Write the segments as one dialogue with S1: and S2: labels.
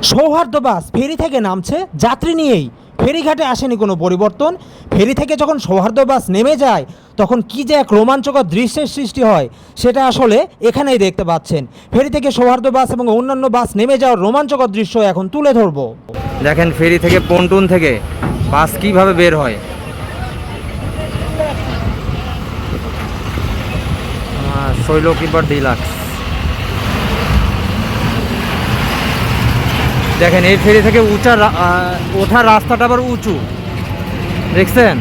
S1: সৌহার্দ্য বাস ফেরি থেকে নামছে যাত্রী নিয়েই। ফেরিঘাটে আসেনি কোনো পরিবর্তন। ফেরি থেকে যখন সৌহার্দ্য বাস নেমে যায় তখন কী যে এক রোমাঞ্চকর দৃশ্যের সৃষ্টি হয় সেটা আসলে এখানেই দেখতে পাচ্ছেন। ফেরি থেকে সৌহার্দ্য বাস এবং অন্যান্য বাস নেমে যাওয়ার রোমাঞ্চকর দৃশ্য এখন তুলে ধরবো।
S2: দেখেন ফেরি থেকে পন্টুন থেকে বাস কিভাবে বের হয়। শৈলকিপার ডিলাক্স। দেখেন এই ফেরি থেকে ওঠার রাস্তাটা আবার উঁচু, দেখছেন?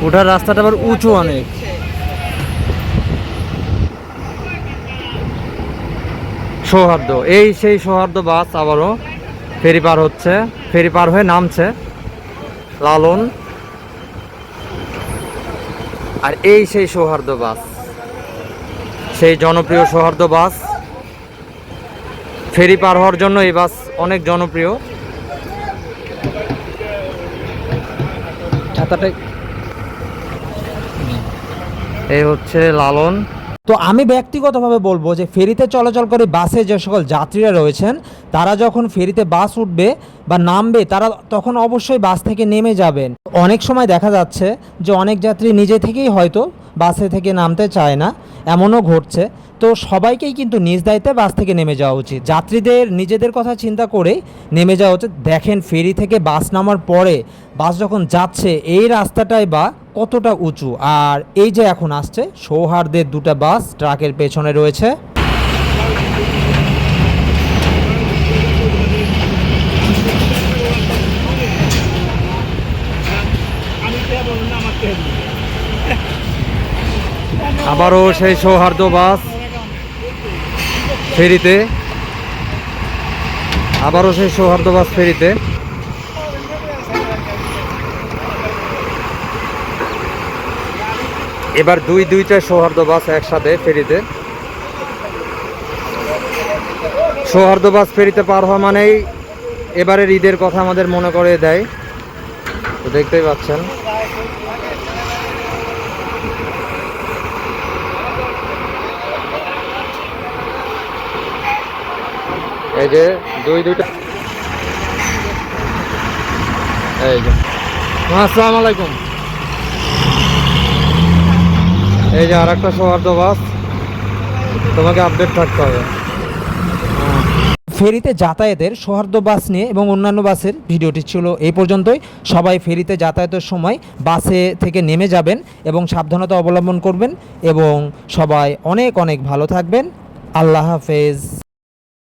S2: ওঠার রাস্তাটা আবার উঁচু অনেক। সৌহার্দ্য, এই সেই সৌহার্দ্য বাস আবারও ফেরি পার হচ্ছে, ফেরি পার হয়ে নামছে লালন। আর এই সেই সৌহার্দ্য বাস, সেই জনপ্রিয় সৌহার্দ্য বাস। ফেরি পার হওয়ার জন্য এই বাস অনেক জনপ্রিয়। এই হচ্ছে লালন।
S1: তো আমি ব্যক্তিগতভাবে বলবো যে ফেরিতে চলাচল করে বাসে যে সকল যাত্রীরা রয়েছেন তারা যখন ফেরিতে বাস উঠবে বা নামবে তারা তখন অবশ্যই বাস থেকে নেমে যাবেন। অনেক সময় দেখা যাচ্ছে যে অনেক যাত্রী নিজে থেকেই হয়তো বাসে থেকে নামতে চায় না, এমনও ঘটছে। তো সবাইকেই কিন্তু নিজ দায়িত্বে বাস থেকে নেমে যাওয়া উচিত, যাত্রীদের নিজেদের কথা চিন্তা করে নেমে যাওয়া উচিত। দেখেন ফেরি থেকে বাস নামার পরে বাস যখন যাচ্ছে এই রাস্তাটাই বা কতটা উঁচু। আর এই যে এখন আসছে সৌহার্দ্যের দুটো বাস ট্রাকের পেছনে রয়েছে।
S2: আবারও সেই সৌহার্দ্য বাস ফেরিতে, আবারও সেই সৌহার্দ্য বাস ফেরিতে। এবার দুইটা সৌহার্দ্য বাস একসাথে ফেরিতে। সৌহার্দ্য বাস ফেরিতে পার হওয়া মানেই এবারের ঈদের কথা আমাদের মনে করে দেয়। তো দেখতেই পাচ্ছেন এই যে দুইটা। এই যে আসসালামু আলাইকুম। এই যে আর একটা সৌহার্দ্য বাস, তোমাকে আপডেট থাকতে হবে।
S1: ফেরিতে যাতায়াতের সৌহার্দ্য বাস নিয়ে এবং অন্যান্য বাসের ভিডিওটি ছিল এই পর্যন্তই। সবাই ফেরিতে যাতায়াতের সময় বাসে থেকে নেমে যাবেন এবং সাবধানতা অবলম্বন করবেন এবং সবাই অনেক অনেক ভালো থাকবেন। আল্লাহ হাফেজ।